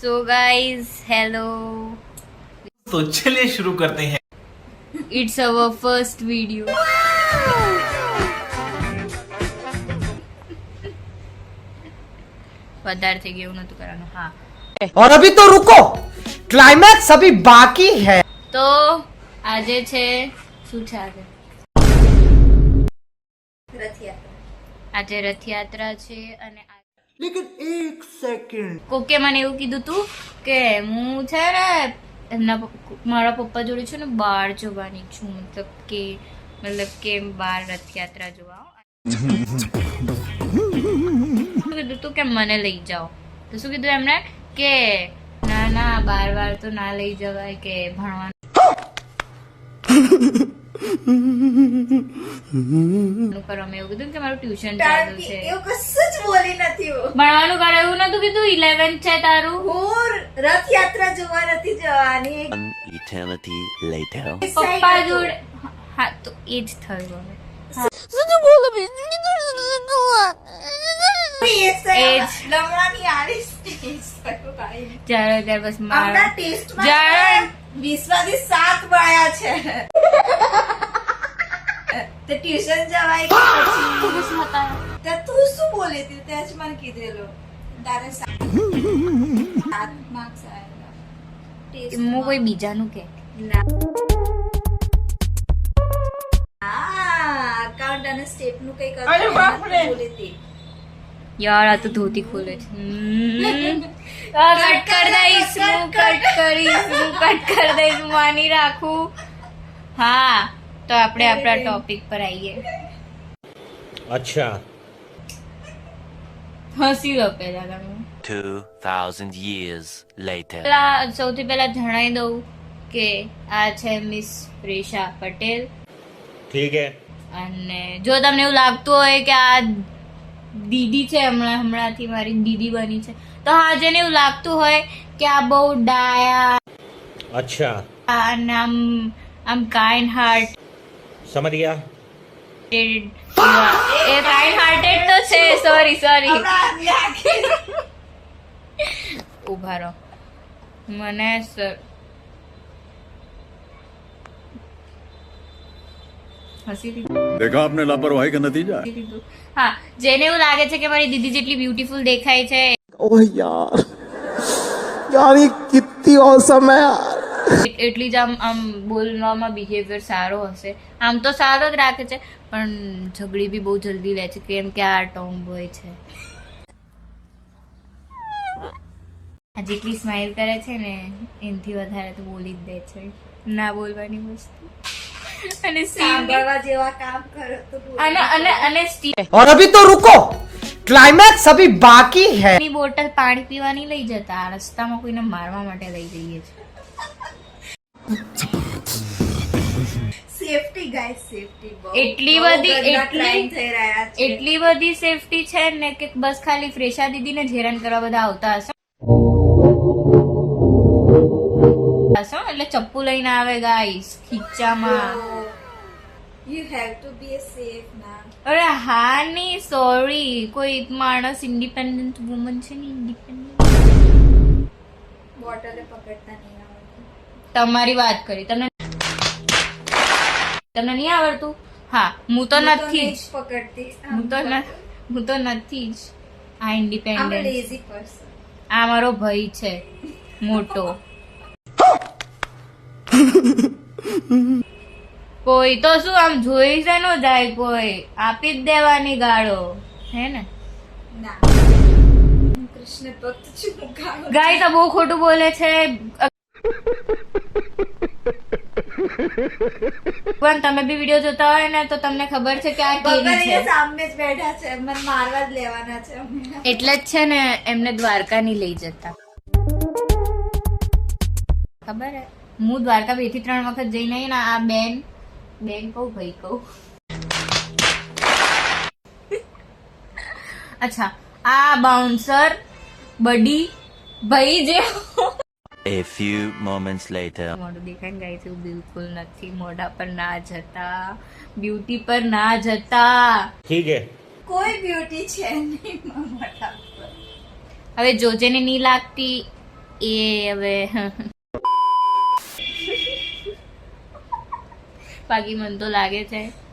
So guys hello, तो चलिए शुरू करते हैं. It's our first video. વધારે થઈ ગયું નતું કરવાનું. હા, और अभी तो रुको, क्लाइमैक्स अभी बाकी है. તો આજે છે શું છે? આજે રથયાત્રા છે અને लेकिन एक सेकंड કોકે મને એવું કીધું તું કે હું છે ને એમના મારા પપ્પા જોડે છે ને બહાર જવાની છું, મતલબ કે બહાર રથયાત્રા જોવા કીધું તું કે મને લઈ જાઓ. તો શું કીધું એમણે કે ના ના બાર તો ના લઈ જવાય, કે ભણવાનું કરવા મેં એવું કીધું કે મારું ટ્યુશન ચાલુ છે. એવું કશું જ બોલી નથી હું. ભણવાનું કરે એવું નતું કીધું. 11th છે તારું. હું રથયાત્રા જોવા નથી જવાની. Eternity later. પપ્પા જોડે. હા તો એ જ થયું હવે. લમણાની આવીશ ટેસ્ટ થયું ભાઈ. ત્યારે બસ હમણાં ટેસ્ટમાં જ્યારે 20 માંથી 7 મળ્યા છે. તે ટ્યુશન જવાય કે પછી તે તું શું બોલી હતી? તે જ મને કીધેલું તારે 7 માર્ક્સ આવેલા હું કોઈ બીજાનું કે અકાઉન્ટ અને સ્ટેપ નું કઈ કરતા બોલી હતી. યાર આ તો ધોતી ખોલે છે. કટ કરી દઈશ હું, કટ કરી દઈશ, માની રાખું. હા તો આપણે આપણા ટોપિક પર આવીએ. અચ્છા. હસી લો પહેલા તમે. 2000 years later. સૌથી પહેલા જણાવી દઉં કે આ છે મિસ પ્રેષા પટેલ. ઠીક હે. અને જો તમને એવું લાગતું હોય કે આ દીદી છે, હમણાંથી મારી દીદી બની છે, તો હા જેને એવું લાગતું હોય કે આ બહુ ડાયા અચ્છા અને આમ કાઇન્ડ હાર્ટ સમજ ગયા. એ કાઇન્ડ હાર્ટેડ તો છે. સોરી ઉભા રહો. મને હસી देखा आपने लापरवाही का नतीजा है। દીધું. હા, જેને એવું લાગે છે કે મારી દીદી જેટલી બ્યુટીફુલ દેખાય છે, ओह यार यार ये कितनी औसम है यार. એટલી જ આમ બોલવામાં બિહેવિયર સારો હશે. આમ તો સારો જ રાખે છે પણ ઝઘડી બી બહુ જલ્દી લે છે, કેમ કે આ ટોમ બોય છે. આ જેટલી સ્માઇલ કરે છે ને એનાથી વધારે તો બોલી જ દે છે. ના બોલવાની વસ્તુ. અને સાંભળવા જેવા કામ કરો તો બોલો. અને और अभी तो रुको, क्लाइमैक्स अभी बाकी है. સ્ટીલની બોટલ પાણી પીવાની લઈ જતા આ રસ્તામાં કોઈને મારવા માટે લઈ જઈએ છે. સેફટી ગાઈસ, સેફટી બહુ એટલી બહુ બધી ગંદા crime થઈ રહ્યા છે. એટલી બધી સેફટી છે ને કે બસ ખાલી ફ્રેશા દીદીને જ હેરાન કરવા બધા આવતા હશે. એટલે ચપ્પુ લઈને આવે guys ખીચામાં. You have to be a safe now. અરે હા ની સોરી, કોઈ માણસ ઇન્ડિપેન્ડન્ટ વુમન છે ને, ઇન્ડિપેન્ડન્ટ. બોટલે પકડતા નહીં આવડતું. તમારી વાત કરી. તમને નહીં આવડતું? હા, હું તો નથી જ. પકડતી. હું તો નથી જ. આ I'm a independent. lazy person. આ મારો ભાઈ છે મોટો. કોઈ તો શું આમ જોઈ છે નો જાય, કોઈ આપી જ દેવાની ગાળો હે ને. ના, હું કૃષ્ણ ભક્ત છું. હું ગાળો ગાય તો બહુ ખોટું બોલે છે. પણ તમે બી વિડીયો જોતા હોય ને તો તમને ખબર છે કે આ કેવી ભગવાન છે. સામે જ બેઠા છે, મને મારવા જ લેવાના છે હમણાં. એટલે જ છે ને એમને દ્વારકા ની લઈ જતા. ખબર હે, હું દ્વારકા 2 થી 3 વખત જઈને આવી ને આ બેન કહું ભાઈ કહું. અચ્છા, આ બાઉન્સર બડી ભાઈ જે A few moments later. મોઢું દેખાય ને ગાય છે બિલકુલ નથી. મોઢા પર ના જતા, બ્યુટી પર ના જતા. ઠીક હે. કોઈ બ્યુટી છે નહીં મોટા પર. હવે જો જેને નહીં લાગતી એ હવે બાકી મને તો લાગે છે